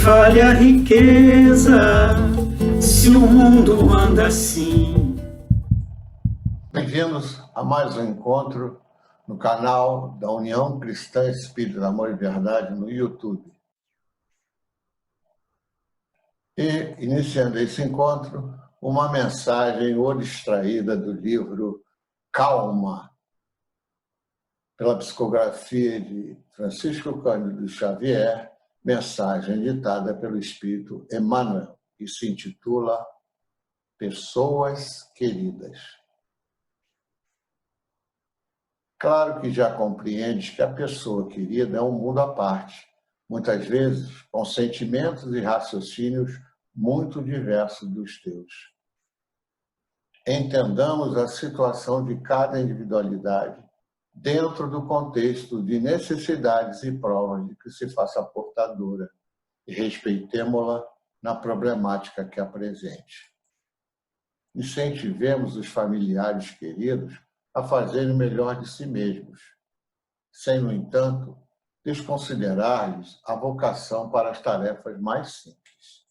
vale a riqueza se o mundo anda assim? Bem-vindos a mais um encontro no canal da União Cristã Espírita Amor e Verdade no YouTube. E, iniciando esse encontro, uma mensagem hoje extraída do livro Calma, pela psicografia de Francisco Cândido Xavier, mensagem ditada pelo Espírito Emmanuel, que se intitula Pessoas Queridas. Claro que já compreendes que a pessoa querida é um mundo à parte, muitas vezes com sentimentos e raciocínios muito diversos dos teus. Entendamos a situação de cada individualidade dentro do contexto de necessidades e provas de que se faça portadora e respeitemo-la na problemática que apresente. Incentivemos os familiares queridos a fazerem o melhor de si mesmos, sem, no entanto, desconsiderar-lhes a vocação para as tarefas mais simples.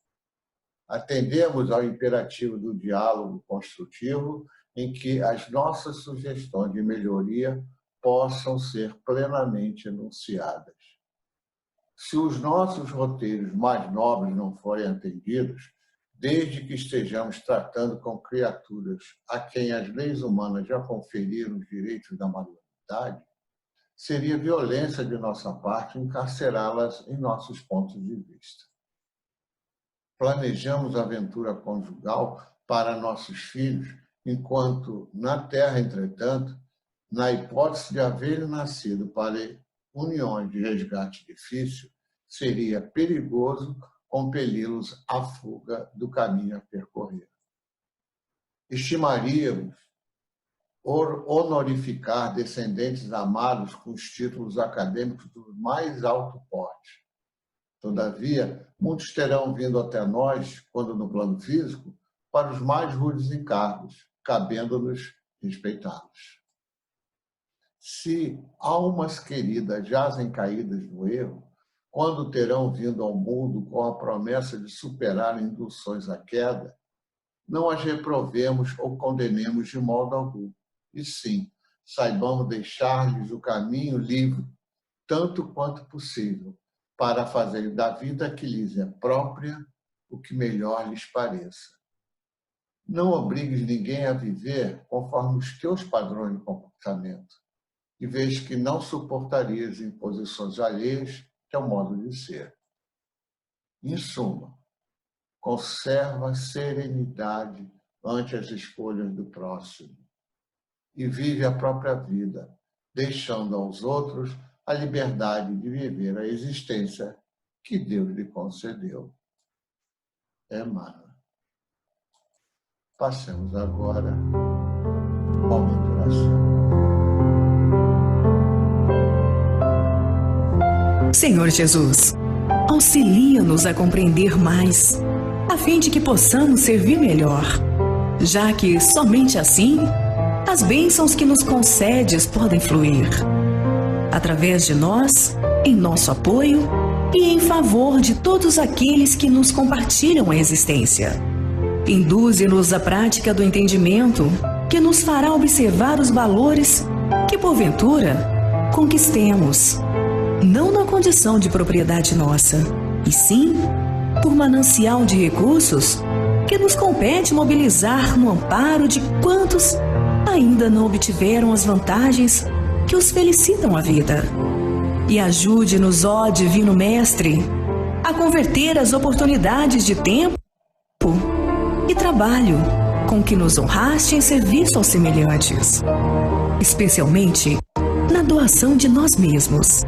Atendemos ao imperativo do diálogo construtivo em que as nossas sugestões de melhoria possam ser plenamente enunciadas. Se os nossos roteiros mais nobres não forem atendidos, desde que estejamos tratando com criaturas a quem as leis humanas já conferiram os direitos da maioridade, seria violência de nossa parte encarcerá-las em nossos pontos de vista. Planejamos a aventura conjugal para nossos filhos, enquanto, na Terra, entretanto, na hipótese de haverem nascido para uniões de resgate difícil, seria perigoso compeli-los à fuga do caminho a percorrer. Estimaríamos honorificar descendentes amados com os títulos acadêmicos do mais alto porte. Todavia, muitos terão vindo até nós, quando no plano físico, para os mais rudes encargos, cabendo-nos respeitá-los. Se almas queridas jazem caídas no erro, quando terão vindo ao mundo com a promessa de superar induções à queda, não as reprovemos ou condenemos de modo algum, e sim, saibamos deixar-lhes o caminho livre, tanto quanto possível, para fazerem da vida que lhes é própria o que melhor lhes pareça. Não obrigues ninguém a viver conforme os teus padrões de comportamento, e vês que não suportarias imposições alheias que é o modo de ser. Em suma, conserva serenidade ante as escolhas do próximo e vive a própria vida, deixando aos outros a liberdade de viver a existência que Deus lhe concedeu. Emmanuel. Passemos agora ao momento de oração. Senhor Jesus, auxilia-nos a compreender mais, a fim de que possamos servir melhor, já que somente assim as bênçãos que nos concedes podem fluir, através de nós, em nosso apoio e em favor de todos aqueles que nos compartilham a existência. Induze-nos à prática do entendimento, que nos fará observar os valores que, porventura, conquistemos, não na condição de propriedade nossa, e sim por manancial de recursos que nos compete mobilizar no amparo de quantos ainda não obtiveram as vantagens que os felicitam a vida. E ajude-nos, ó Divino Mestre, a converter as oportunidades de tempo e trabalho com que nos honraste em serviço aos semelhantes, especialmente na doação de nós mesmos,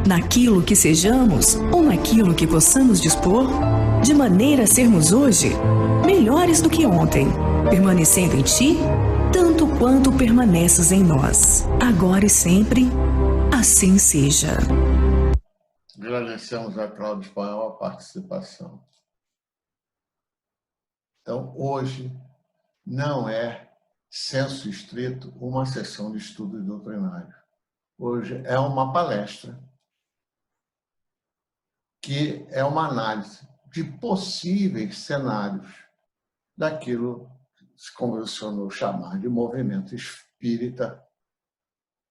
naquilo que sejamos ou naquilo que possamos dispor, de maneira a sermos hoje melhores do que ontem, permanecendo em Ti, tanto quanto permaneces em nós, agora e sempre, assim seja. Agradecemos a Cláudia Espanhol a participação. Então, hoje não é, senso estrito, uma sessão de estudo doutrinário. Hoje é uma palestra que é uma análise de possíveis cenários daquilo que se convencionou chamar de movimento espírita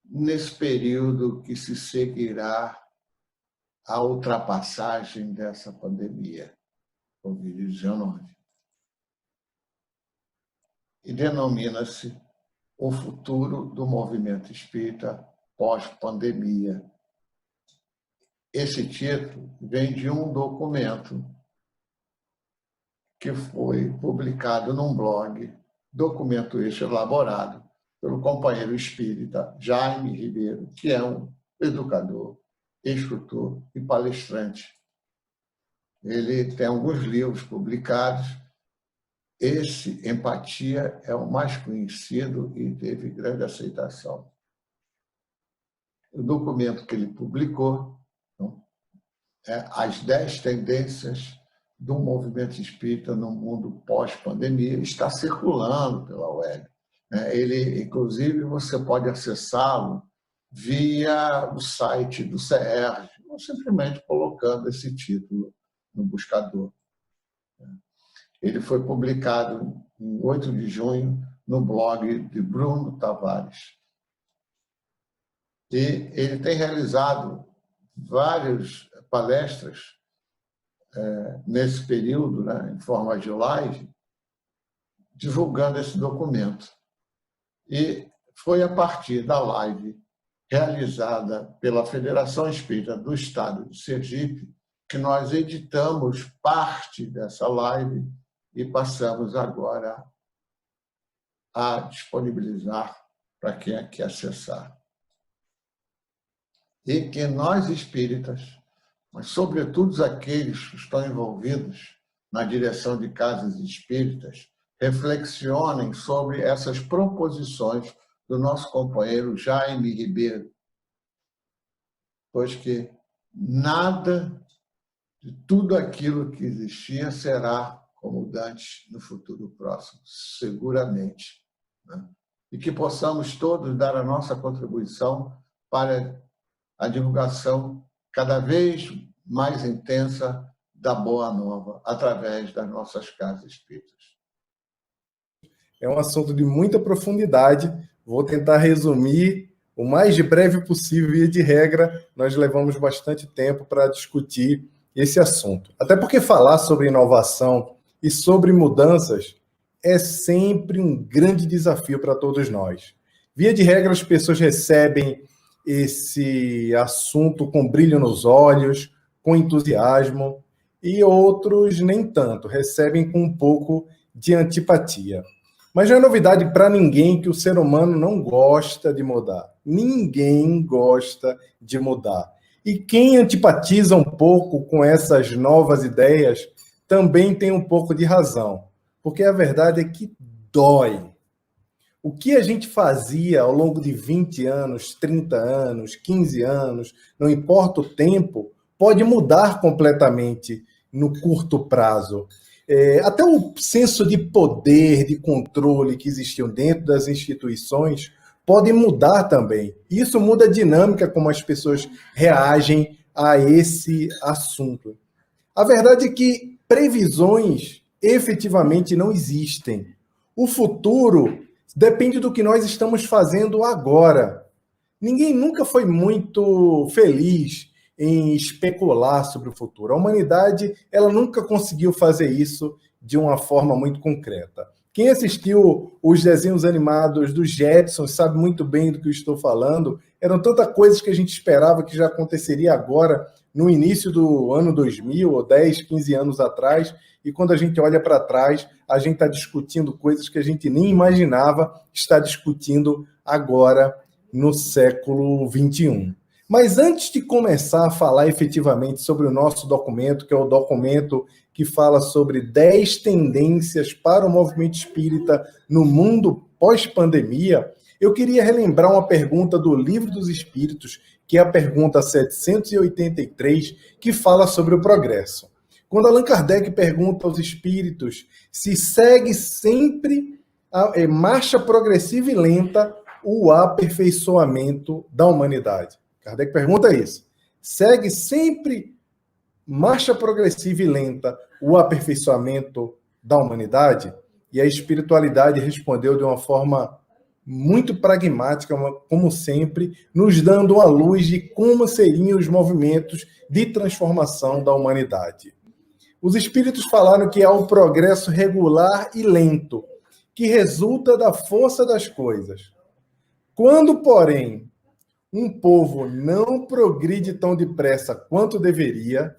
nesse período que se seguirá a ultrapassagem dessa pandemia, Covid-19. E denomina-se o futuro do movimento espírita pós-pandemia. Esse título vem de um documento que foi publicado num blog, documento este elaborado pelo companheiro espírita Jaime Ribeiro, que é um educador, instrutor e palestrante. Ele tem alguns livros publicados. Esse, Empatia, é o mais conhecido e teve grande aceitação. O documento que ele publicou é As 10 Tendências do Movimento Espírita no Mundo Pós-Pandemia, está circulando pela web. Ele, inclusive, você pode acessá-lo via o site do CERJ, ou simplesmente colocando esse título no buscador. Ele foi publicado em 8 de junho no blog de Bruno Tavares. E ele tem realizado várias palestras nesse período, em forma de live, divulgando esse documento. E foi a partir da live realizada pela Federação Espírita do Estado de Sergipe que nós editamos parte dessa live e passamos agora a disponibilizar para quem quer acessar. E que nós espíritas, mas sobretudo aqueles que estão envolvidos na direção de casas espíritas, reflexionem sobre essas proposições do nosso companheiro Jaime Ribeiro, pois que nada de tudo aquilo que existia será como dantes no futuro próximo, seguramente. E que possamos todos dar a nossa contribuição para a divulgação cada vez mais intensa da Boa Nova, através das nossas casas espíritas. É um assunto de muita profundidade. Vou tentar resumir o mais breve possível, via de regra. Nós levamos bastante tempo para discutir esse assunto. Até porque falar sobre inovação e sobre mudanças é sempre um grande desafio para todos nós. Via de regra, as pessoas recebem esse assunto com brilho nos olhos, com entusiasmo, e outros nem tanto, recebem com um pouco de antipatia. Mas não é novidade para ninguém que o ser humano não gosta de mudar. Ninguém gosta de mudar. E quem antipatiza um pouco com essas novas ideias também tem um pouco de razão, porque a verdade é que dói. O que a gente fazia ao longo de 20 anos, 30 anos, 15 anos, não importa o tempo, pode mudar completamente no curto prazo. Até o senso de poder, de controle que existiam dentro das instituições pode mudar também. Isso muda a dinâmica como as pessoas reagem a esse assunto. A verdade é que previsões efetivamente não existem. O futuro depende do que nós estamos fazendo agora. Ninguém nunca foi muito feliz em especular sobre o futuro. A humanidade, ela nunca conseguiu fazer isso de uma forma muito concreta. Quem assistiu os desenhos animados dos Jetsons sabe muito bem do que eu estou falando. Eram tantas coisas que a gente esperava que já aconteceria agora, no início do ano 2000, ou 10, 15 anos atrás, e quando a gente olha para trás, a gente está discutindo coisas que a gente nem imaginava estar discutindo agora no século XXI. Mas antes de começar a falar efetivamente sobre o nosso documento, que é o documento que fala sobre 10 tendências para o movimento espírita no mundo pós-pandemia, eu queria relembrar uma pergunta do Livro dos Espíritos, que é a pergunta 783, que fala sobre o progresso. Quando Allan Kardec pergunta aos espíritos se segue sempre a marcha progressiva e lenta o aperfeiçoamento da humanidade. Kardec pergunta isso. Segue sempre marcha progressiva e lenta o aperfeiçoamento da humanidade? E a espiritualidade respondeu de uma forma muito pragmática, como sempre, nos dando uma luz de como seriam os movimentos de transformação da humanidade. Os espíritos falaram que há um progresso regular e lento, que resulta da força das coisas. Quando, porém, um povo não progride tão depressa quanto deveria,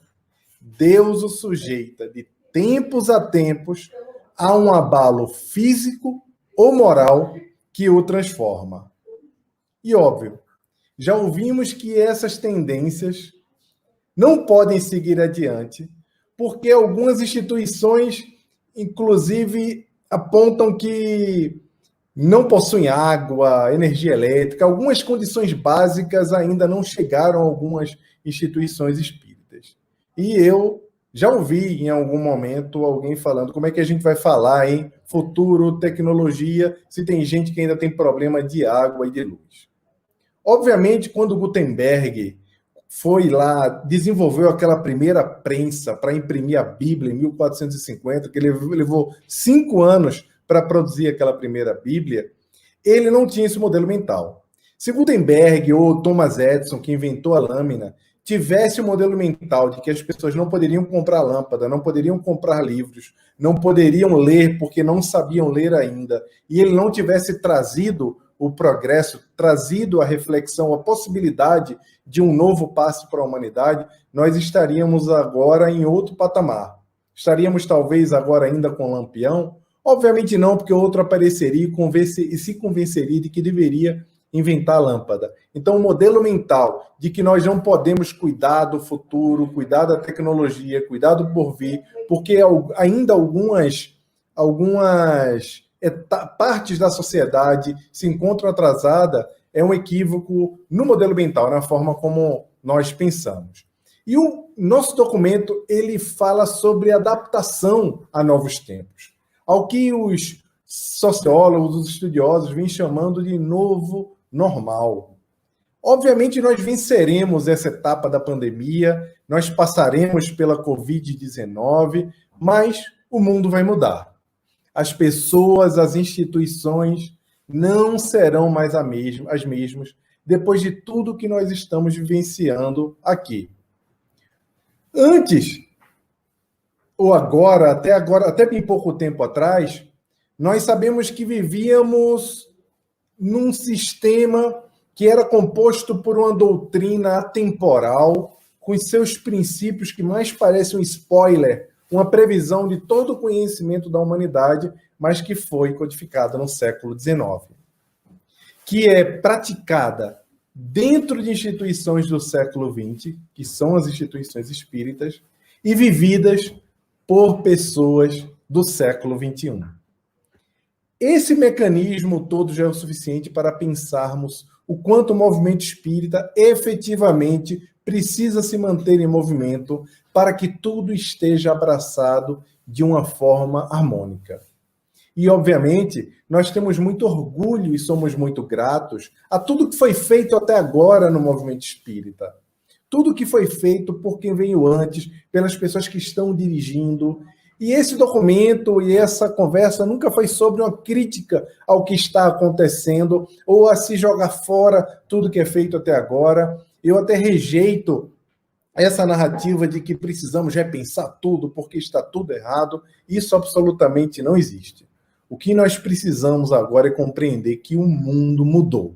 Deus o sujeita de tempos a tempos a um abalo físico ou moral que o transforma. E óbvio, já ouvimos que essas tendências não podem seguir adiante, porque algumas instituições, inclusive, apontam que não possuem água, energia elétrica, algumas condições básicas ainda não chegaram a algumas instituições espíritas. E eu já ouvi em algum momento alguém falando como é que a gente vai falar em futuro, tecnologia, se tem gente que ainda tem problema de água e de luz. Obviamente, quando Gutenberg foi lá, desenvolveu aquela primeira prensa para imprimir a Bíblia em 1450, que ele levou 5 anos para produzir aquela primeira Bíblia, ele não tinha esse modelo mental. Se Gutenberg ou Thomas Edison, que inventou a lâmina, tivesse o modelo mental de que as pessoas não poderiam comprar lâmpada, não poderiam comprar livros, não poderiam ler porque não sabiam ler ainda, e ele não tivesse trazido o progresso, trazido a reflexão, a possibilidade de um novo passo para a humanidade, nós estaríamos agora em outro patamar. Estaríamos talvez agora ainda com Lampião? Obviamente não, porque outro apareceria e se convenceria de que deveria inventar a lâmpada. Então, o modelo mental de que nós não podemos cuidar do futuro, cuidar da tecnologia, cuidar do porvir, porque ainda algumas partes da sociedade se encontram atrasadas, é um equívoco no modelo mental, na forma como nós pensamos. E o nosso documento, ele fala sobre adaptação a novos tempos, ao que os sociólogos, os estudiosos, vêm chamando de novo normal. Obviamente, nós venceremos essa etapa da pandemia, nós passaremos pela Covid-19, mas o mundo vai mudar. As pessoas, as instituições não serão mais as mesmas depois de tudo que nós estamos vivenciando aqui. Antes, ou agora, até bem pouco tempo atrás, nós sabemos que vivíamos num sistema que era composto por uma doutrina atemporal, com os seus princípios que mais parecem um spoiler, uma previsão de todo o conhecimento da humanidade, mas que foi codificada no século XIX, que é praticada dentro de instituições do século XX, que são as instituições espíritas, e vividas por pessoas do século XXI. Esse mecanismo todo já é o suficiente para pensarmos o quanto o movimento espírita efetivamente precisa se manter em movimento para que tudo esteja abraçado de uma forma harmônica. E, obviamente, nós temos muito orgulho e somos muito gratos a tudo que foi feito até agora no movimento espírita. Tudo que foi feito por quem veio antes, pelas pessoas que estão dirigindo. E esse documento e essa conversa nunca foi sobre uma crítica ao que está acontecendo ou a se jogar fora tudo que é feito até agora. Eu até rejeito essa narrativa de que precisamos repensar tudo porque está tudo errado. Isso absolutamente não existe. O que nós precisamos agora é compreender que o mundo mudou.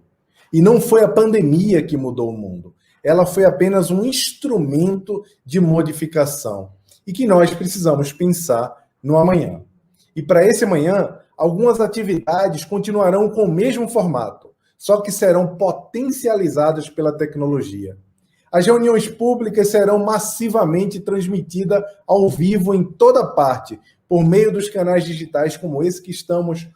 E não foi a pandemia que mudou o mundo. Ela foi apenas um instrumento de modificação. E que nós precisamos pensar no amanhã. E para esse amanhã, algumas atividades continuarão com o mesmo formato, só que serão potencializadas pela tecnologia. As reuniões públicas serão massivamente transmitidas ao vivo em toda parte, por meio dos canais digitais como esse que estamos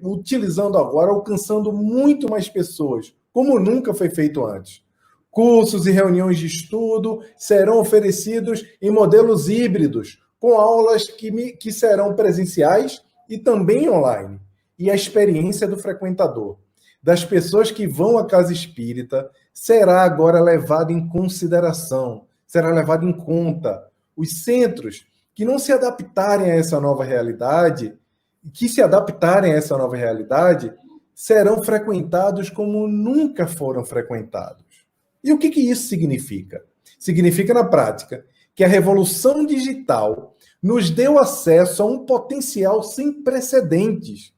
utilizando agora, alcançando muito mais pessoas, como nunca foi feito antes. Cursos e reuniões de estudo serão oferecidos em modelos híbridos, com aulas que serão presenciais e também online. E a experiência do frequentador, das pessoas que vão à casa espírita, será agora levada em consideração, será levado em conta. Os centros que não se adaptarem a essa nova realidade, serão frequentados como nunca foram frequentados. E o que isso significa? Significa, na prática, que a revolução digital nos deu acesso a um potencial sem precedentes.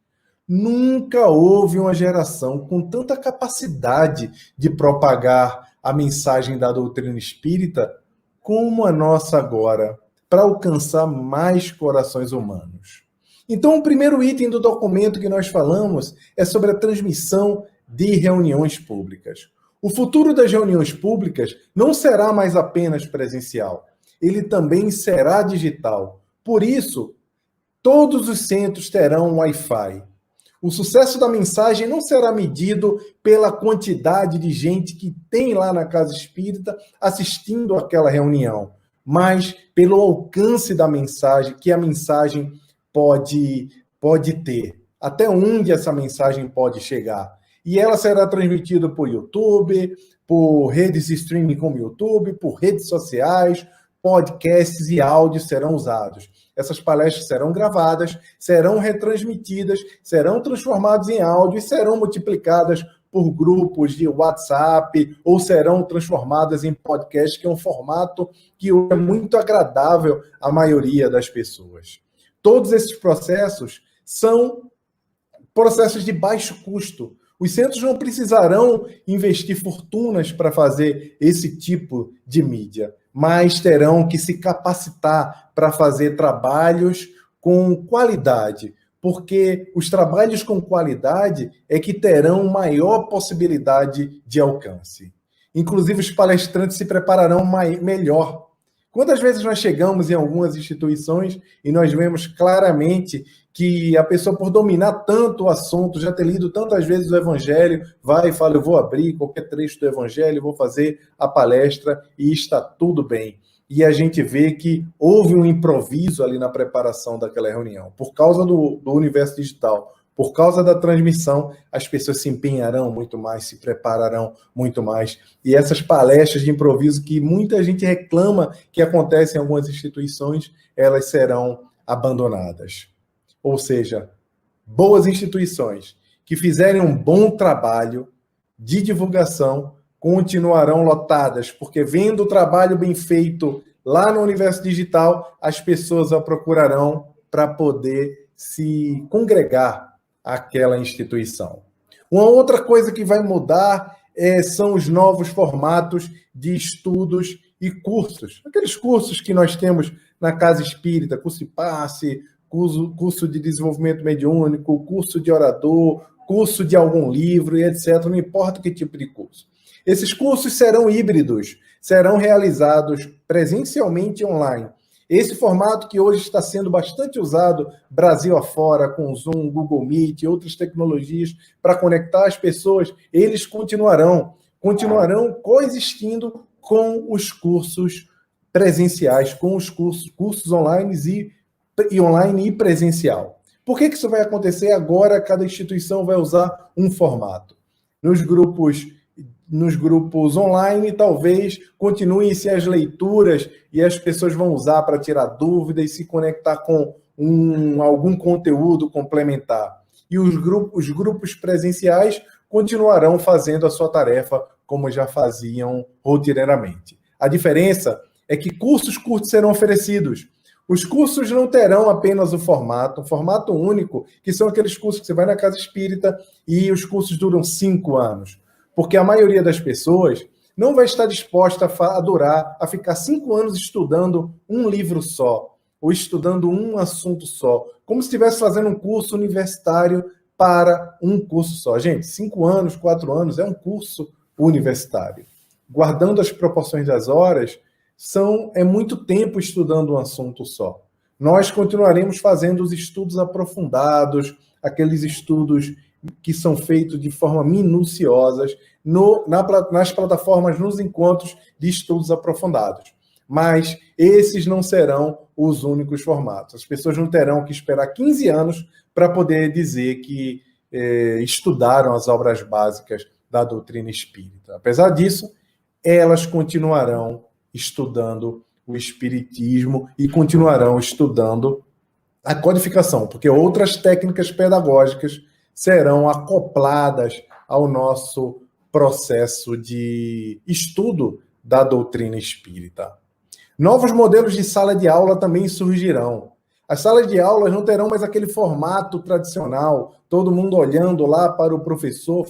Nunca houve uma geração com tanta capacidade de propagar a mensagem da doutrina espírita como a nossa agora, para alcançar mais corações humanos. Então, o primeiro item do documento que nós falamos é sobre a transmissão de reuniões públicas. O futuro das reuniões públicas não será mais apenas presencial, ele também será digital. Por isso, todos os centros terão Wi-Fi. O sucesso da mensagem não será medido pela quantidade de gente que tem lá na Casa Espírita assistindo àquela reunião, mas pelo alcance da mensagem, que a mensagem pode ter. Até onde essa mensagem pode chegar. E ela será transmitida por YouTube, por redes de streaming como YouTube, por redes sociais, podcasts e áudios serão usados. Essas palestras serão gravadas, serão retransmitidas, serão transformadas em áudio e serão multiplicadas por grupos de WhatsApp ou serão transformadas em podcast, que é um formato que é muito agradável à maioria das pessoas. Todos esses processos são processos de baixo custo. Os centros não precisarão investir fortunas para fazer esse tipo de mídia, mas terão que se capacitar para fazer trabalhos com qualidade, porque os trabalhos com qualidade é que terão maior possibilidade de alcance. Inclusive, os palestrantes se prepararão melhor. Quantas vezes nós chegamos em algumas instituições e nós vemos claramente que a pessoa, por dominar tanto o assunto, já ter lido tantas vezes o Evangelho, vai e fala, eu vou abrir qualquer trecho do Evangelho, vou fazer a palestra e está tudo bem. E a gente vê que houve um improviso ali na preparação daquela reunião. Por causa do universo digital, por causa da transmissão, as pessoas se empenharão muito mais, se prepararão muito mais. E essas palestras de improviso que muita gente reclama que acontecem em algumas instituições, elas serão abandonadas. Ou seja, boas instituições que fizerem um bom trabalho de divulgação continuarão lotadas, porque vendo o trabalho bem feito lá no universo digital, as pessoas a procurarão para poder se congregar àquela instituição. Uma outra coisa que vai mudar são os novos formatos de estudos e cursos. Aqueles cursos que nós temos na Casa Espírita, curso de passe, curso de desenvolvimento mediúnico, curso de orador, curso de algum livro e etc. Não importa que tipo de curso. Esses cursos serão híbridos, serão realizados presencialmente e online. Esse formato que hoje está sendo bastante usado Brasil afora, com Zoom, Google Meet e outras tecnologias para conectar as pessoas, eles continuarão coexistindo com os cursos presenciais, com os cursos online e presencial. Por que isso vai acontecer agora? Cada instituição vai usar um formato. Nos grupos online, talvez continuem-se as leituras e as pessoas vão usar para tirar dúvidas e se conectar com algum conteúdo complementar. E os grupos presenciais continuarão fazendo a sua tarefa como já faziam rotineiramente. A diferença é que cursos curtos serão oferecidos. Os cursos não terão apenas um formato único, que são aqueles cursos que você vai na Casa Espírita e os cursos duram 5 anos. Porque a maioria das pessoas não vai estar disposta a ficar 5 anos estudando um livro só, ou estudando um assunto só, como se estivesse fazendo um curso universitário para um curso só. Gente, 5 anos, 4 anos é um curso universitário. Guardando as proporções das horas, é muito tempo estudando um assunto só. Nós continuaremos fazendo os estudos aprofundados, aqueles estudos que são feitos de forma minuciosa nas plataformas, nos encontros de estudos aprofundados. Mas esses não serão os únicos formatos. As pessoas não terão que esperar 15 anos para poder dizer que estudaram as obras básicas da doutrina espírita. Apesar disso, elas continuarão estudando o Espiritismo e continuarão estudando a codificação, porque outras técnicas pedagógicas serão acopladas ao nosso processo de estudo da doutrina espírita. Novos modelos de sala de aula também surgirão. As salas de aulas não terão mais aquele formato tradicional, todo mundo olhando lá para o professor,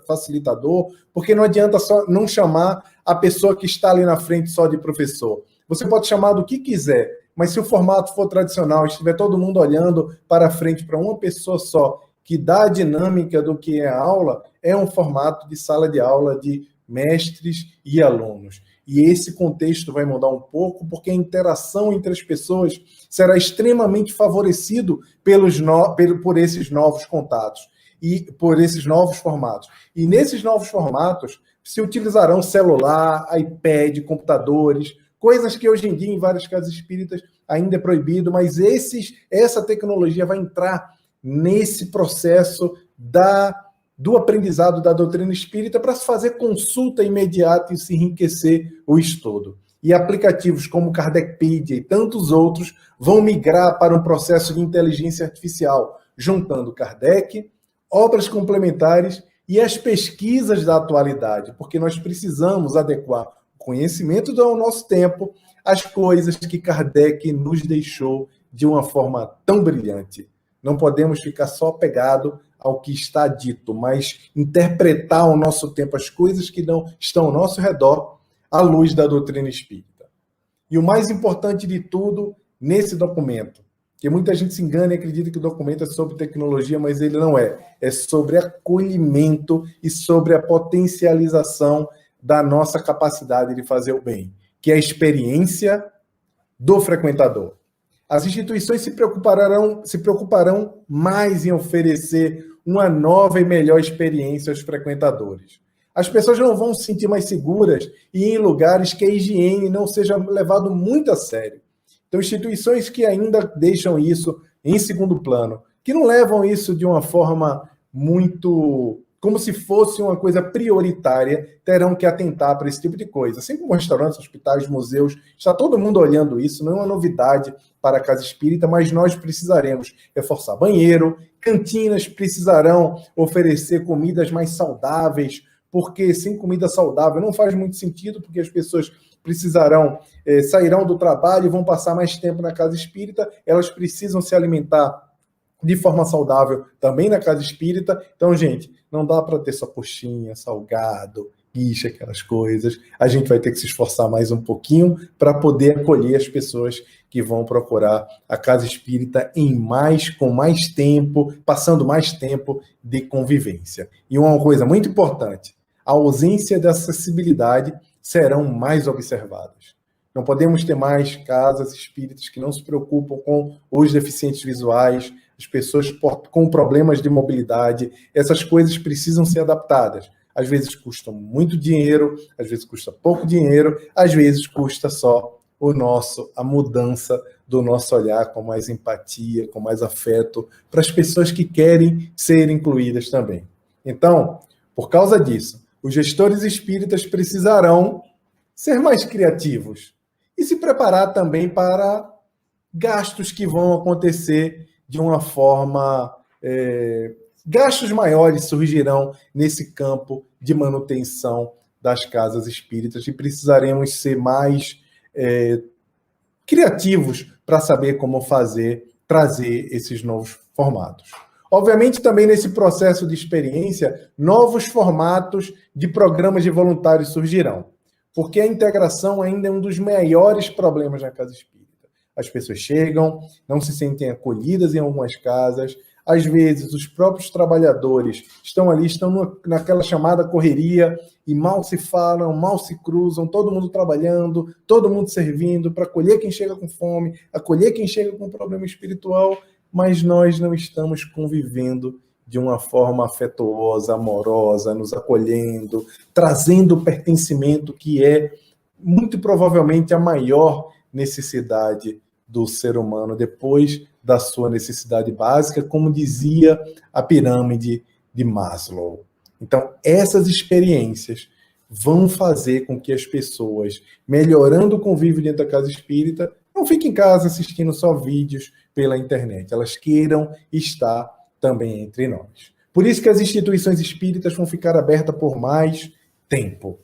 facilitador, porque não adianta só não chamar a pessoa que está ali na frente só de professor. Você pode chamar do que quiser, mas se o formato for tradicional, estiver todo mundo olhando para frente para uma pessoa só, que dá a dinâmica do que é a aula, é um formato de sala de aula de mestres e alunos. E esse contexto vai mudar um pouco, porque a interação entre as pessoas será extremamente favorecido por esses novos contatos e por esses novos formatos. E nesses novos formatos se utilizarão celular, iPad, computadores, coisas que hoje em dia em várias casas espíritas ainda é proibido, mas essa tecnologia vai entrar nesse processo do aprendizado da doutrina espírita para se fazer consulta imediata e se enriquecer o estudo. E aplicativos como Kardecpedia e tantos outros vão migrar para um processo de inteligência artificial, juntando Kardec, obras complementares e as pesquisas da atualidade, porque nós precisamos adequar o conhecimento do nosso tempo às coisas que Kardec nos deixou de uma forma tão brilhante. Não podemos ficar só apegado ao que está dito, mas interpretar ao nosso tempo as coisas que não estão ao nosso redor à luz da doutrina espírita. E o mais importante de tudo nesse documento, que muita gente se engana e acredita que o documento é sobre tecnologia, mas ele não é. É sobre acolhimento e sobre a potencialização da nossa capacidade de fazer o bem, que é a experiência do frequentador. As instituições se preocuparão mais em oferecer uma nova e melhor experiência aos frequentadores. As pessoas não vão se sentir mais seguras e em lugares que a higiene não seja levado muito a sério. Então, instituições que ainda deixam isso em segundo plano, que não levam isso de uma forma muito como se fosse uma coisa prioritária, terão que atentar para esse tipo de coisa. Assim como restaurantes, hospitais, museus, está todo mundo olhando isso, não é uma novidade para a casa espírita, mas nós precisaremos reforçar banheiro, cantinas precisarão oferecer comidas mais saudáveis, porque sem comida saudável não faz muito sentido, porque as pessoas sairão do trabalho e vão passar mais tempo na casa espírita, elas precisam se alimentar de forma saudável também na casa espírita. Então, gente, não dá para ter só coxinha, salgado, quiche, aquelas coisas. A gente vai ter que se esforçar mais um pouquinho para poder acolher as pessoas que vão procurar a casa espírita com mais tempo, passando mais tempo de convivência. E uma coisa muito importante, a ausência de acessibilidade serão mais observadas. Não podemos ter mais casas espíritas que não se preocupam com os deficientes visuais, as pessoas com problemas de mobilidade. Essas coisas precisam ser adaptadas. Às vezes custam muito dinheiro, às vezes custa pouco dinheiro, às vezes custa só a mudança do nosso olhar com mais empatia, com mais afeto, para as pessoas que querem ser incluídas também. Então, por causa disso, os gestores espíritas precisarão ser mais criativos e se preparar também para gastos que vão acontecer de uma forma... gastos maiores surgirão nesse campo de manutenção das casas espíritas e precisaremos ser mais criativos para saber como trazer esses novos formatos. Obviamente, também nesse processo de experiência, novos formatos de programas de voluntários surgirão, porque a integração ainda é um dos maiores problemas na casa espírita. As pessoas chegam, não se sentem acolhidas em algumas casas, às vezes os próprios trabalhadores estão naquela chamada correria e mal se falam, mal se cruzam, todo mundo trabalhando, todo mundo servindo para acolher quem chega com fome, acolher quem chega com problema espiritual, mas nós não estamos convivendo de uma forma afetuosa, amorosa, nos acolhendo, trazendo o pertencimento que é muito provavelmente a maior necessidade do ser humano depois da sua necessidade básica, como dizia a pirâmide de Maslow. Então, essas experiências vão fazer com que as pessoas, melhorando o convívio dentro da casa espírita, não fiquem em casa assistindo só vídeos pela internet. Elas queiram estar também entre nós. Por isso que as instituições espíritas vão ficar abertas por mais tempo.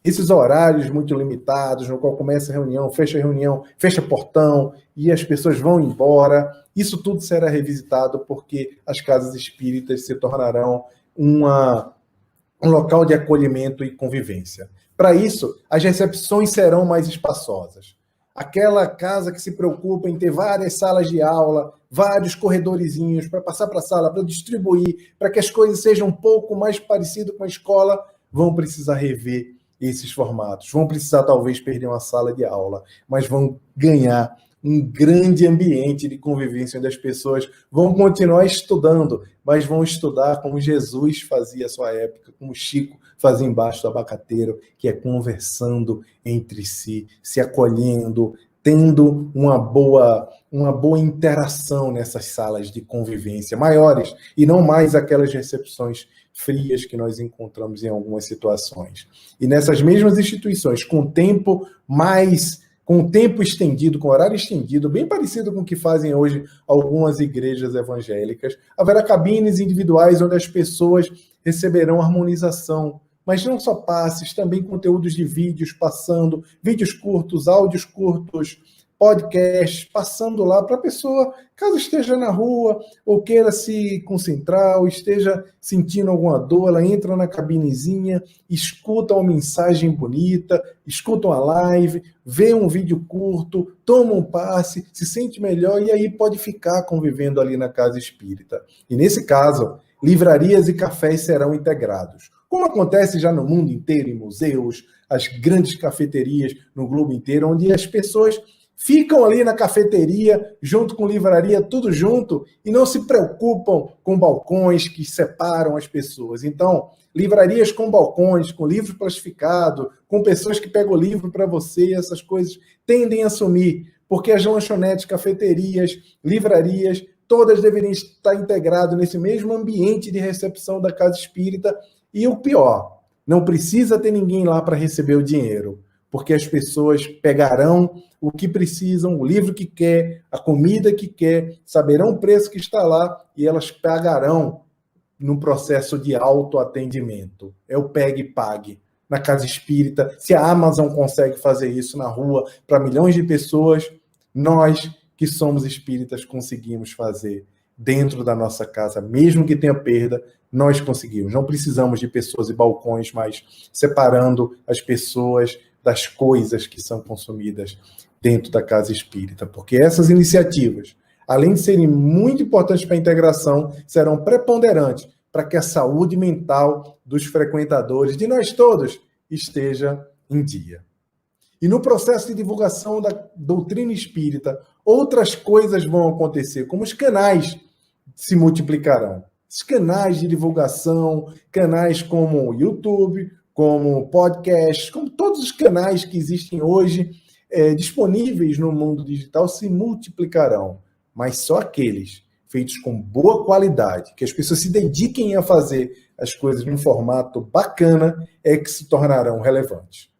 Esses horários muito limitados, no qual começa a reunião, fecha portão e as pessoas vão embora, isso tudo será revisitado porque as casas espíritas se tornarão um local de acolhimento e convivência. Para isso, as recepções serão mais espaçosas. Aquela casa que se preocupa em ter várias salas de aula, vários corredorizinhos para passar para a sala, para distribuir, para que as coisas sejam um pouco mais parecidas com a escola, vão precisar rever esses formatos. Vão precisar, talvez, perder uma sala de aula, mas vão ganhar um grande ambiente de convivência, onde as pessoas vão continuar estudando, mas vão estudar como Jesus fazia à sua época, como Chico fazia embaixo do abacateiro, que é conversando entre si, se acolhendo, tendo uma boa interação nessas salas de convivência maiores, e não mais aquelas recepções frias que nós encontramos em algumas situações. E nessas mesmas instituições, com tempo estendido, com horário estendido, bem parecido com o que fazem hoje algumas igrejas evangélicas, haverá cabines individuais onde as pessoas receberão harmonização, mas não só passes, também conteúdos de vídeos passando, vídeos curtos, áudios curtos, podcasts, passando lá para a pessoa, caso esteja na rua ou queira se concentrar ou esteja sentindo alguma dor, ela entra na cabinezinha, escuta uma mensagem bonita, escuta uma live, vê um vídeo curto, toma um passe, se sente melhor e aí pode ficar convivendo ali na casa espírita. E nesse caso, livrarias e cafés serão integrados. Como acontece já no mundo inteiro, em museus, as grandes cafeterias no globo inteiro, onde as pessoas ficam ali na cafeteria, junto com livraria, tudo junto, e não se preocupam com balcões que separam as pessoas. Então, livrarias com balcões, com livro plastificado, com pessoas que pegam o livro para você, essas coisas tendem a sumir, porque as lanchonetes, cafeterias, livrarias, todas deveriam estar integradas nesse mesmo ambiente de recepção da casa espírita. E o pior, não precisa ter ninguém lá para receber o dinheiro, porque as pessoas pegarão o que precisam, o livro que quer, a comida que quer, saberão o preço que está lá e elas pagarão no processo de autoatendimento. É o pegue e pague. Na casa espírita, se a Amazon consegue fazer isso na rua para milhões de pessoas, nós que somos espíritas conseguimos fazer dentro da nossa casa, mesmo que tenha perda, nós conseguimos. Não precisamos de pessoas e balcões, mas separando as pessoas das coisas que são consumidas dentro da casa espírita, porque essas iniciativas, além de serem muito importantes para a integração, serão preponderantes para que a saúde mental dos frequentadores, de nós todos, esteja em dia. E no processo de divulgação da doutrina espírita, outras coisas vão acontecer, como os canais se multiplicarão. Os canais de divulgação, canais como o YouTube, como podcasts, como todos os canais que existem hoje disponíveis no mundo digital se multiplicarão. Mas só aqueles feitos com boa qualidade, que as pessoas se dediquem a fazer as coisas num formato bacana, é que se tornarão relevantes.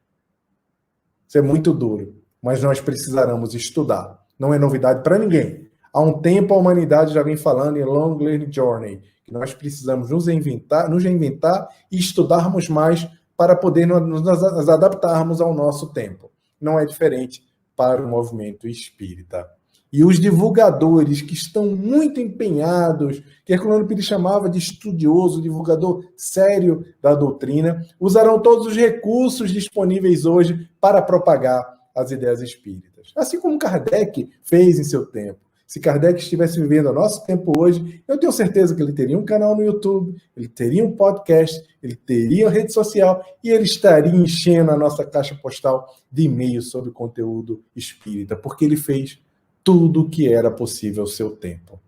Isso é muito duro, mas nós precisaremos estudar. Não é novidade para ninguém. Há um tempo a humanidade já vem falando em Long Learning Journey, que nós precisamos nos reinventar e estudarmos mais para poder nos adaptarmos ao nosso tempo. Não é diferente para o movimento espírita. E os divulgadores que estão muito empenhados, que Herculano Pires chamava de estudioso, divulgador sério da doutrina, usarão todos os recursos disponíveis hoje para propagar as ideias espíritas. Assim como Kardec fez em seu tempo. Se Kardec estivesse vivendo o nosso tempo hoje, eu tenho certeza que ele teria um canal no YouTube, ele teria um podcast, ele teria uma rede social e ele estaria enchendo a nossa caixa postal de e-mails sobre conteúdo espírita, porque ele fez tudo o que era possível ao seu tempo.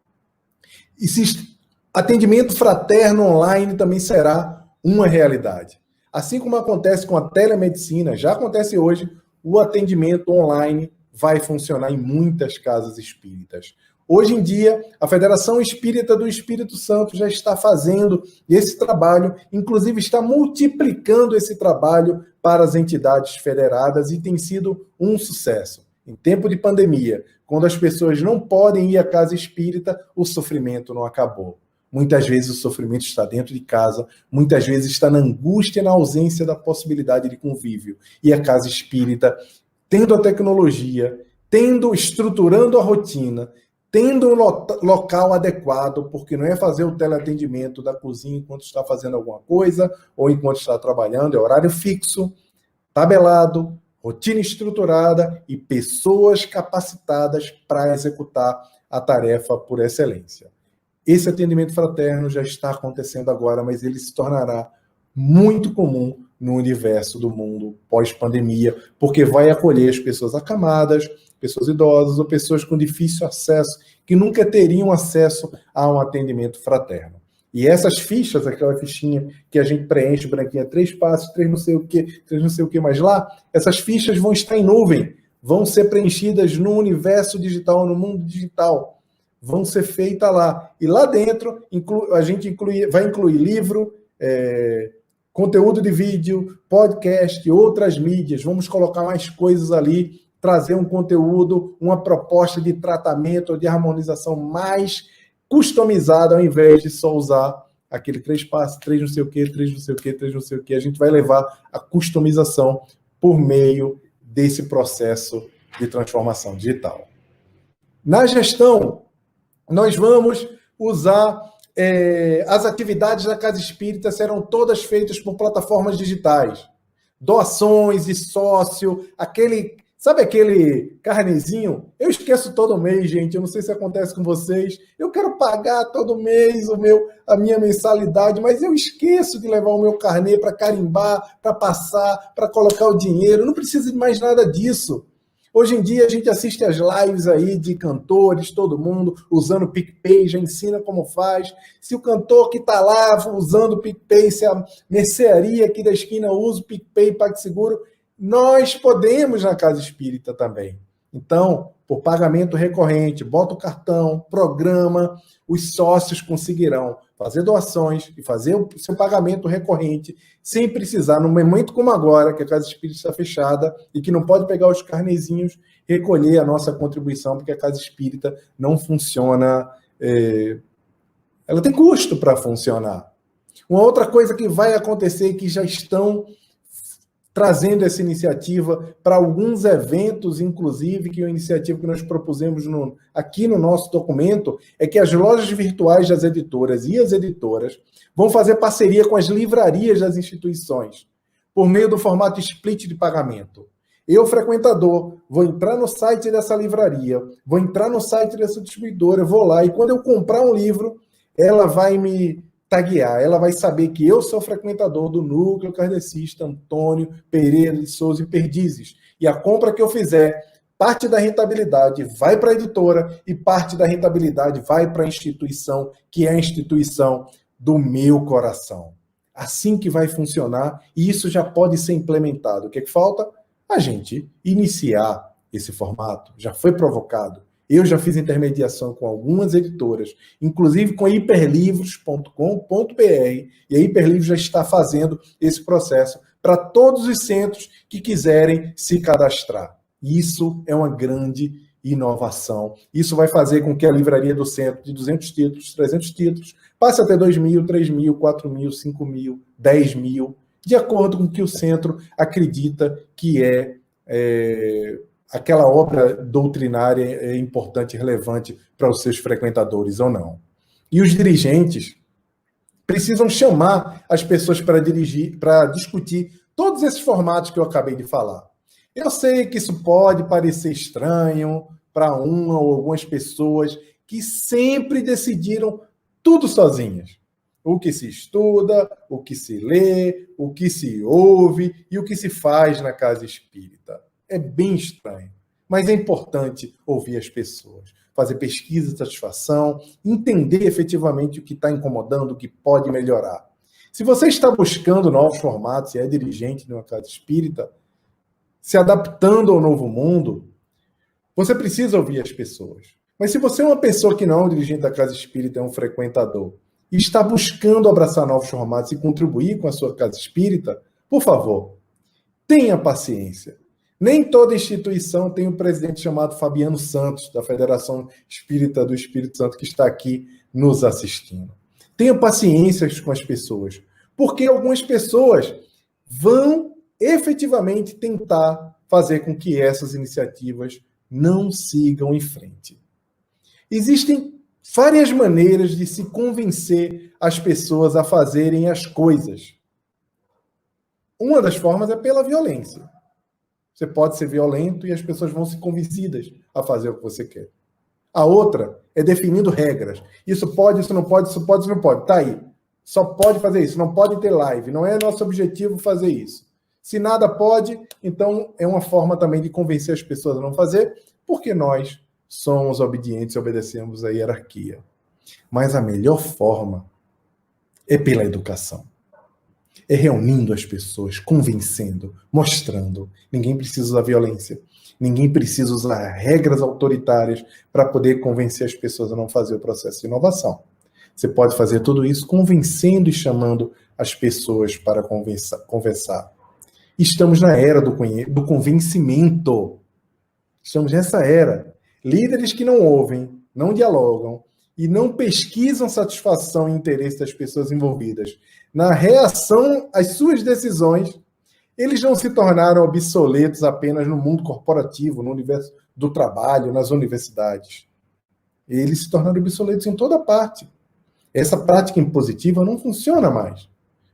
E atendimento fraterno online também será uma realidade. Assim como acontece com a telemedicina, já acontece hoje, o atendimento online vai funcionar em muitas casas espíritas. Hoje em dia, a Federação Espírita do Espírito Santo já está fazendo esse trabalho, inclusive está multiplicando esse trabalho para as entidades federadas e tem sido um sucesso. Em tempo de pandemia, quando as pessoas não podem ir à casa espírita, o sofrimento não acabou. Muitas vezes o sofrimento está dentro de casa, muitas vezes está na angústia e na ausência da possibilidade de convívio. E a casa espírita, tendo a tecnologia, estruturando a rotina, tendo um local adequado, porque não é fazer o teleatendimento da cozinha enquanto está fazendo alguma coisa, ou enquanto está trabalhando, é horário fixo, tabelado, rotina estruturada e pessoas capacitadas para executar a tarefa por excelência. Esse atendimento fraterno já está acontecendo agora, mas ele se tornará muito comum no universo do mundo pós-pandemia, porque vai acolher as pessoas acamadas, pessoas idosas ou pessoas com difícil acesso, que nunca teriam acesso a um atendimento fraterno. E essas fichas, aquela fichinha que a gente preenche, branquinha, 3 passos, 3 não sei o que mais lá, essas fichas vão estar em nuvem, vão ser preenchidas no universo digital, no mundo digital, vão ser feitas lá. E lá dentro, a gente vai incluir livro, conteúdo de vídeo, podcast, outras mídias, vamos colocar mais coisas ali, trazer um conteúdo, uma proposta de tratamento, de harmonização mais customizada, ao invés de só usar aquele 3 passos, 3 não sei o que, 3 não sei o que, 3 não sei o que. A gente vai levar a customização por meio desse processo de transformação digital. Na gestão, nós vamos usar as atividades da Casa Espírita serão todas feitas por plataformas digitais. Doações de sócio, sabe aquele carnezinho? Eu esqueço todo mês, gente. Eu não sei se acontece com vocês. Eu quero pagar todo mês a minha mensalidade, mas eu esqueço de levar o meu carnê para carimbar, para passar, para colocar o dinheiro. Não precisa de mais nada disso. Hoje em dia a gente assiste as lives aí de cantores, todo mundo usando o PicPay, já ensina como faz. Se o cantor que está lá usando o PicPay, se a mercearia aqui da esquina usa o PicPay, PagSeguro, nós podemos na Casa Espírita também. Então, por pagamento recorrente, bota o cartão, programa, os sócios conseguirão fazer doações e fazer o seu pagamento recorrente sem precisar, num momento como agora, que a Casa Espírita está fechada e que não pode pegar os carnezinhos, recolher a nossa contribuição, porque a Casa Espírita não funciona, ela tem custo para funcionar. Uma outra coisa que vai acontecer, que já estão trazendo essa iniciativa para alguns eventos, inclusive, que é uma iniciativa que nós propusemos aqui no nosso documento, é que as lojas virtuais das editoras e as editoras vão fazer parceria com as livrarias das instituições, por meio do formato split de pagamento. Eu, frequentador, vou entrar no site dessa livraria, vou entrar no site dessa distribuidora, vou lá, e quando eu comprar um livro, ela vai me taguear, ela vai saber que eu sou frequentador do Núcleo Kardecista Antônio Pereira de Souza e Perdizes. E a compra que eu fizer, parte da rentabilidade vai para a editora e parte da rentabilidade vai para a instituição, que é a instituição do meu coração. Assim que vai funcionar, e isso já pode ser implementado. O que falta? A gente iniciar esse formato. Já foi provocado. Eu já fiz intermediação com algumas editoras, inclusive com hiperlivros.com.br, e a Hiperlivros já está fazendo esse processo para todos os centros que quiserem se cadastrar. Isso é uma grande inovação. Isso vai fazer com que a livraria do centro, de 200 títulos, 300 títulos, passe a ter 2.000, 3.000, 4.000, 5.000, 10.000, de acordo com o que o centro acredita que aquela obra doutrinária é importante e relevante para os seus frequentadores ou não. E os dirigentes precisam chamar as pessoas para discutir todos esses formatos que eu acabei de falar. Eu sei que isso pode parecer estranho para uma ou algumas pessoas que sempre decidiram tudo sozinhas. O que se estuda, o que se lê, o que se ouve e o que se faz na Casa Espírita. É bem estranho, mas é importante ouvir as pessoas, fazer pesquisa de satisfação, entender efetivamente o que está incomodando, o que pode melhorar. Se você está buscando novos formatos e é dirigente de uma Casa Espírita, se adaptando ao novo mundo, você precisa ouvir as pessoas. Mas se você é uma pessoa que não é um dirigente da casa espírita, é um frequentador, e está buscando abraçar novos formatos e contribuir com a sua casa espírita, por favor, tenha paciência. Nem toda instituição tem um presidente chamado Fabiano Santos, da Federação Espírita do Espírito Santo, que está aqui nos assistindo. Tenha paciência com as pessoas, porque algumas pessoas vão efetivamente tentar fazer com que essas iniciativas não sigam em frente. Existem várias maneiras de se convencer as pessoas a fazerem as coisas. Uma das formas é pela violência. Você pode ser violento e as pessoas vão se convencidas a fazer o que você quer. A outra é definindo regras. Isso pode, isso não pode, isso pode, isso não pode. Tá aí. Só pode fazer isso, não pode ter live. Não é nosso objetivo fazer isso. Se nada pode, então é uma forma também de convencer as pessoas a não fazer, porque nós somos obedientes e obedecemos à hierarquia. Mas a melhor forma é pela educação. É reunindo as pessoas, convencendo, mostrando. Ninguém precisa usar violência. Ninguém precisa usar regras autoritárias para poder convencer as pessoas a não fazer o processo de inovação. Você pode fazer tudo isso convencendo e chamando as pessoas para conversar. Estamos na era do convencimento. Estamos nessa era. Líderes que não ouvem, não dialogam e não pesquisam satisfação e interesse das pessoas envolvidas na reação às suas decisões, eles não se tornaram obsoletos apenas no mundo corporativo, no universo do trabalho, nas universidades. Eles se tornaram obsoletos em toda parte. Essa prática impositiva não funciona mais.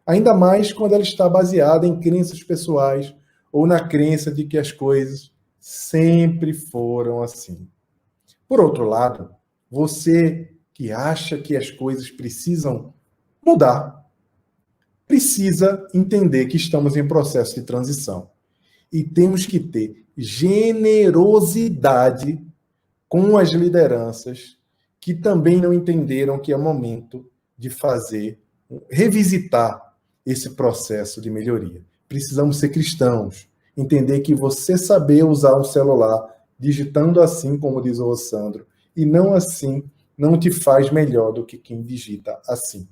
Ainda mais quando ela está baseada em crenças pessoais ou na crença de que as coisas sempre foram assim. Por outro lado, você que acha que as coisas precisam mudar, precisa entender que estamos em processo de transição. E temos que ter generosidade com as lideranças que também não entenderam que é momento de revisitar esse processo de melhoria. Precisamos ser cristãos, entender que você saber usar um celular digitando assim, como diz o Sandro, e não assim, não te faz melhor do que quem digita assim.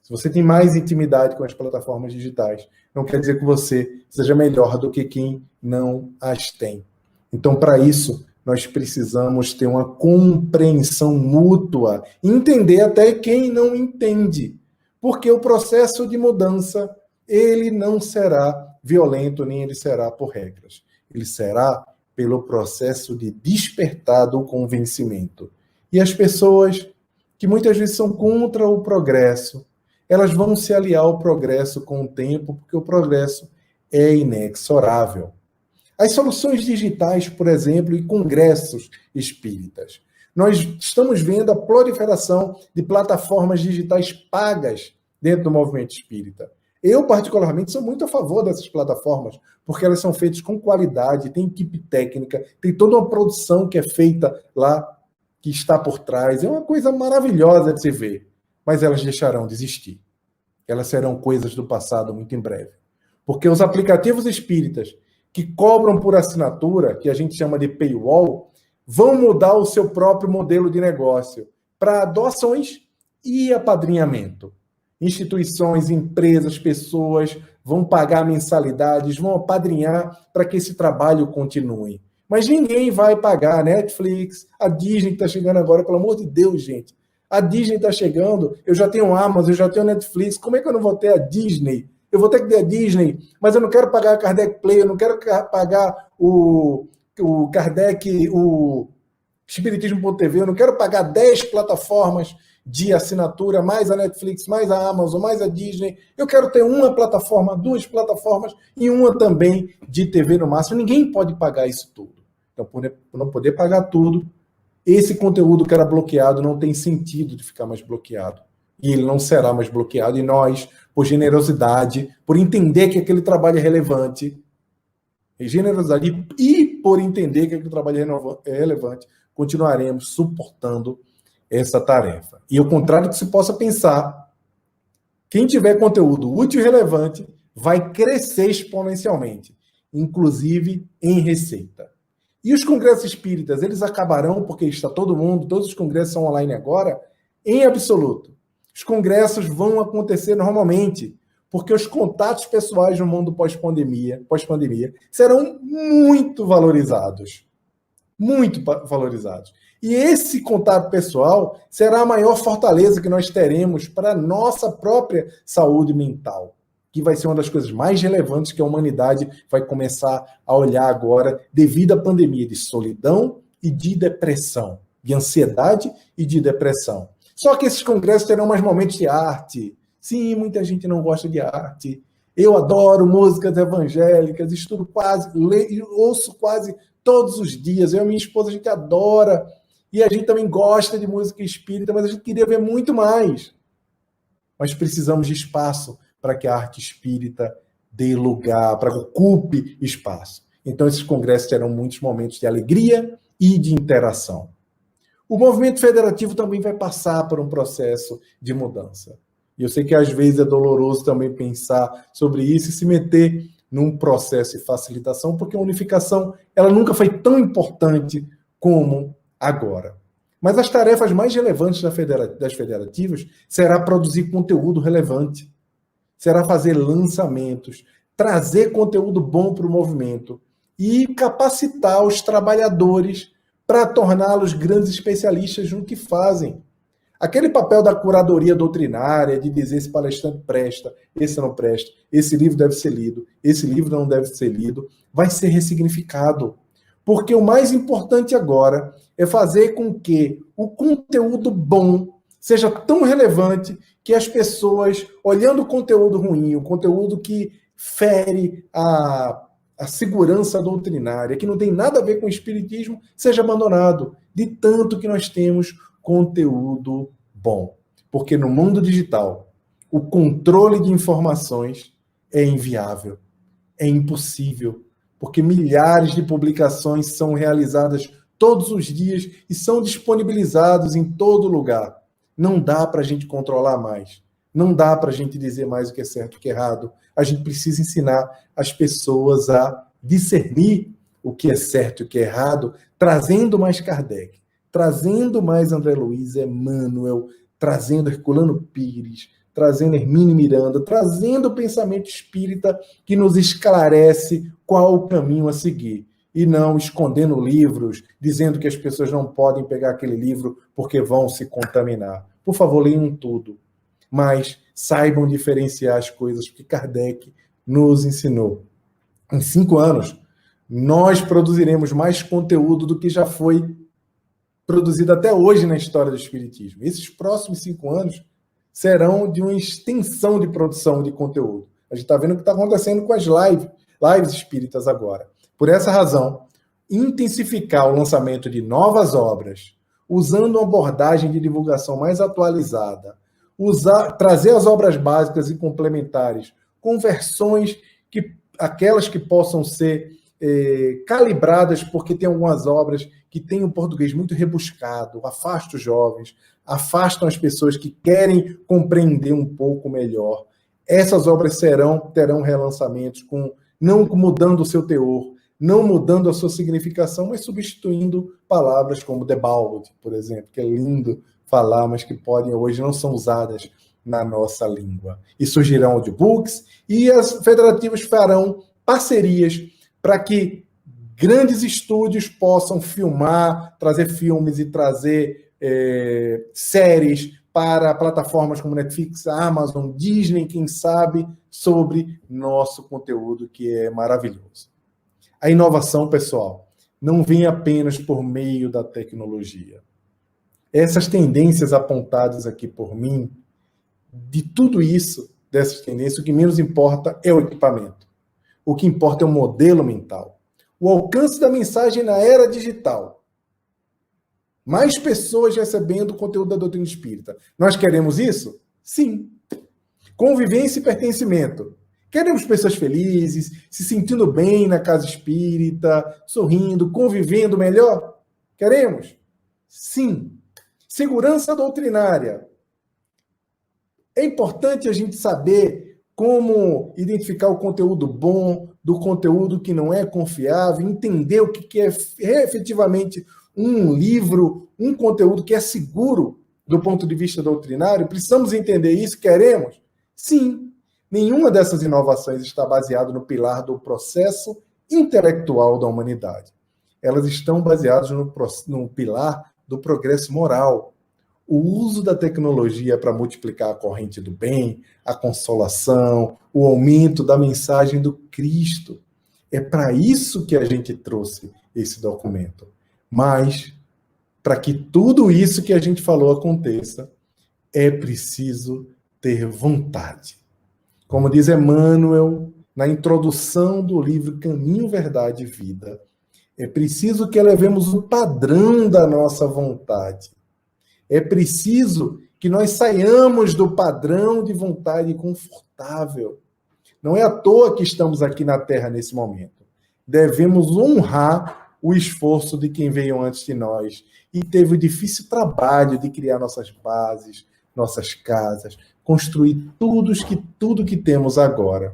Se você tem mais intimidade com as plataformas digitais, não quer dizer que você seja melhor do que quem não as tem. Então, para isso, nós precisamos ter uma compreensão mútua, entender até quem não entende, porque o processo de mudança, ele não será violento, nem ele será por regras. Ele será pelo processo de despertar do convencimento. E as pessoas que muitas vezes são contra o progresso, elas vão se aliar ao progresso com o tempo, porque o progresso é inexorável. As soluções digitais, por exemplo, e congressos espíritas. Nós estamos vendo a proliferação de plataformas digitais pagas dentro do movimento espírita. Eu, particularmente, sou muito a favor dessas plataformas, porque elas são feitas com qualidade, tem equipe técnica, tem toda uma produção que é feita lá, que está por trás. É uma coisa maravilhosa de se ver. Mas elas deixarão de existir. Elas serão coisas do passado muito em breve. Porque os aplicativos espíritas que cobram por assinatura, que a gente chama de paywall, vão mudar o seu próprio modelo de negócio para doações e apadrinhamento. Instituições, empresas, pessoas vão pagar mensalidades, vão apadrinhar para que esse trabalho continue. Mas ninguém vai pagar a Netflix, a Disney que está chegando agora, pelo amor de Deus, gente. A Disney está chegando, eu já tenho Amazon, eu já tenho Netflix, como é que eu não vou ter a Disney? Eu vou ter que ter a Disney, mas eu não quero pagar a Kardec Play, eu não quero pagar o Kardec, o Espiritismo.tv, eu não quero pagar 10 plataformas de assinatura, mais a Netflix, mais a Amazon, mais a Disney. Eu quero ter uma plataforma, 2 plataformas e uma também de TV no máximo. Ninguém pode pagar isso tudo. Então, por não poder pagar tudo, esse conteúdo que era bloqueado não tem sentido de ficar mais bloqueado. E ele não será mais bloqueado. E nós, por generosidade, por entender que aquele trabalho é relevante, generosidade e por entender que aquele trabalho é relevante, continuaremos suportando essa tarefa. E ao contrário do que se possa pensar, quem tiver conteúdo útil e relevante vai crescer exponencialmente, inclusive em receita. E os congressos espíritas, eles acabarão, porque está todo mundo, todos os congressos são online agora, em absoluto. Os congressos vão acontecer normalmente, porque os contatos pessoais no mundo pós-pandemia serão muito valorizados. Muito valorizados. E esse contato pessoal será a maior fortaleza que nós teremos para a nossa própria saúde mental, que vai ser uma das coisas mais relevantes que a humanidade vai começar a olhar agora, devido à pandemia de solidão e de depressão, de ansiedade e de depressão. Só que esses congressos terão mais momentos de arte. Sim, muita gente não gosta de arte. Eu adoro músicas evangélicas, estudo quase, leio, ouço quase todos os dias. Eu e minha esposa, a gente adora. E a gente também gosta de música espírita, mas a gente queria ver muito mais. Mas precisamos de espaço para que a arte espírita dê lugar, para que ocupe espaço. Então, esses congressos terão muitos momentos de alegria e de interação. O movimento federativo também vai passar por um processo de mudança. E eu sei que às vezes é doloroso também pensar sobre isso e se meter num processo de facilitação, porque a unificação ela nunca foi tão importante como agora. Mas as tarefas mais relevantes das federativas será produzir conteúdo relevante, será fazer lançamentos, trazer conteúdo bom para o movimento e capacitar os trabalhadores para torná-los grandes especialistas no que fazem. Aquele papel da curadoria doutrinária, de dizer esse palestrante presta, esse não presta, esse livro deve ser lido, esse livro não deve ser lido, vai ser ressignificado. Porque o mais importante agora é fazer com que o conteúdo bom seja tão relevante que as pessoas, olhando o conteúdo ruim, o conteúdo que fere a segurança doutrinária, que não tem nada a ver com o espiritismo, seja abandonado, de tanto que nós temos conteúdo bom. Porque no mundo digital, o controle de informações é inviável, é impossível, porque milhares de publicações são realizadas todos os dias e são disponibilizados em todo lugar. Não dá para a gente controlar mais. Não dá para a gente dizer mais o que é certo e o que é errado. A gente precisa ensinar as pessoas a discernir o que é certo e o que é errado, trazendo mais Kardec, trazendo mais André Luiz, Emmanuel, trazendo Herculano Pires, trazendo Hermínio Miranda, trazendo o pensamento espírita que nos esclarece qual o caminho a seguir. E não escondendo livros, dizendo que as pessoas não podem pegar aquele livro porque vão se contaminar. Por favor, leiam tudo. Mas saibam diferenciar as coisas, porque Kardec nos ensinou. Em 5 anos, nós produziremos mais conteúdo do que já foi produzido até hoje na história do Espiritismo. Esses próximos 5 anos serão de uma extensão de produção de conteúdo. A gente está vendo o que está acontecendo com as lives espíritas agora. Por essa razão, intensificar o lançamento de novas obras, usando uma abordagem de divulgação mais atualizada, trazer as obras básicas e complementares com versões aquelas que possam ser calibradas, porque tem algumas obras que têm um português muito rebuscado, afastam os jovens, afastam as pessoas que querem compreender um pouco melhor. Essas obras terão relançamentos, não mudando o seu teor, não mudando a sua significação, mas substituindo palavras como debaude, por exemplo, que é lindo falar, mas que hoje não são usadas na nossa língua. E surgirão audiobooks e as federativas farão parcerias para que grandes estúdios possam filmar, trazer filmes e trazer séries para plataformas como Netflix, Amazon, Disney, quem sabe, sobre nosso conteúdo, que é maravilhoso. A inovação, pessoal, não vem apenas por meio da tecnologia. Essas tendências apontadas aqui por mim, de tudo isso, dessas tendências, o que menos importa é o equipamento. O que importa é o modelo mental. O alcance da mensagem na era digital. Mais pessoas recebendo o conteúdo da doutrina espírita. Nós queremos isso? Sim. Convivência e pertencimento. Queremos pessoas felizes, se sentindo bem na casa espírita, sorrindo, convivendo melhor? Queremos? Sim. Segurança doutrinária. É importante a gente saber como identificar o conteúdo bom do conteúdo que não é confiável, entender o que é efetivamente um livro, um conteúdo que é seguro do ponto de vista doutrinário. Precisamos entender isso? Queremos? Sim. Nenhuma dessas inovações está baseada no pilar do processo intelectual da humanidade. Elas estão baseadas no pilar do progresso moral. O uso da tecnologia para multiplicar a corrente do bem, a consolação, o aumento da mensagem do Cristo. É para isso que a gente trouxe esse documento. Mas, para que tudo isso que a gente falou aconteça, é preciso ter vontade. Como diz Emmanuel, na introdução do livro Caminho, Verdade e Vida, é preciso que elevemos o padrão da nossa vontade. É preciso que nós saiamos do padrão de vontade confortável. Não é à toa que estamos aqui na Terra nesse momento. Devemos honrar o esforço de quem veio antes de nós e teve o difícil trabalho de criar nossas bases, nossas casas, construir tudo que temos agora.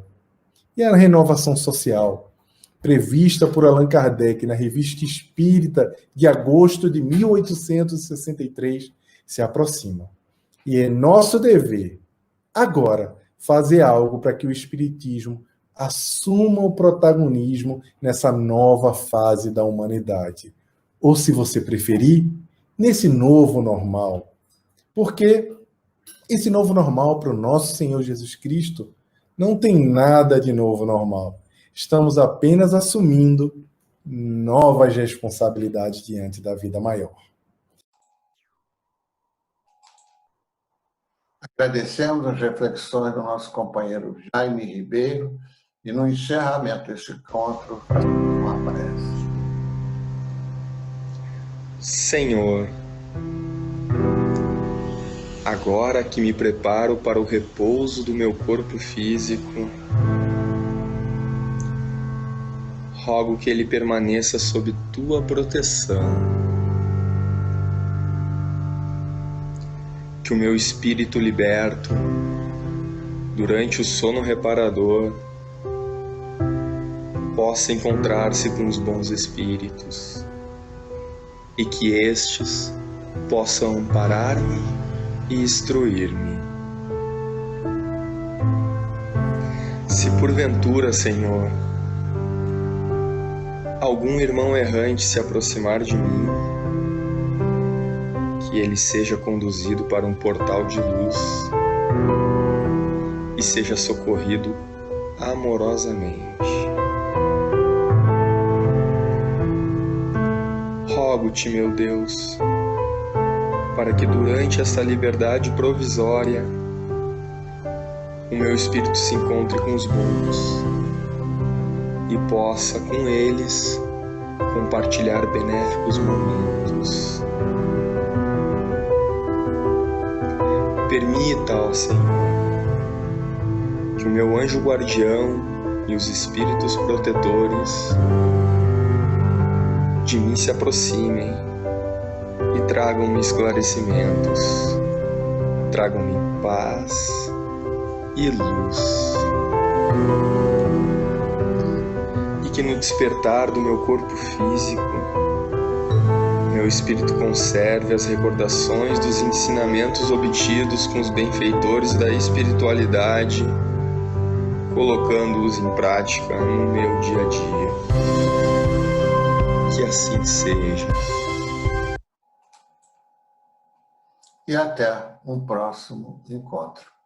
E a renovação social, prevista por Allan Kardec na Revista Espírita de agosto de 1863, se aproxima. E é nosso dever, agora, fazer algo para que o Espiritismo assuma o protagonismo nessa nova fase da humanidade. Ou, se você preferir, nesse novo normal. Porque esse novo normal para o nosso Senhor Jesus Cristo não tem nada de novo normal. Estamos apenas assumindo novas responsabilidades diante da vida maior. Agradecemos as reflexões do nosso companheiro Jaime Ribeiro e, no encerramento deste encontro, uma prece. Senhor, agora que me preparo para o repouso do meu corpo físico, rogo que ele permaneça sob tua proteção. Que o meu espírito liberto, durante o sono reparador, possa encontrar-se com os bons espíritos e que estes possam amparar-me e instruir-me. Se porventura, Senhor, algum irmão errante se aproximar de mim, que ele seja conduzido para um portal de luz e seja socorrido amorosamente. Rogo-te, meu Deus, para que durante esta liberdade provisória o meu espírito se encontre com os bons e possa com eles compartilhar benéficos momentos. Permita, ó Senhor, que o meu anjo guardião e os espíritos protetores de mim se aproximem e tragam-me esclarecimentos, tragam-me paz e luz. E que no despertar do meu corpo físico, meu espírito conserve as recordações dos ensinamentos obtidos com os benfeitores da espiritualidade, colocando-os em prática no meu dia a dia. Que assim seja. E até um próximo encontro.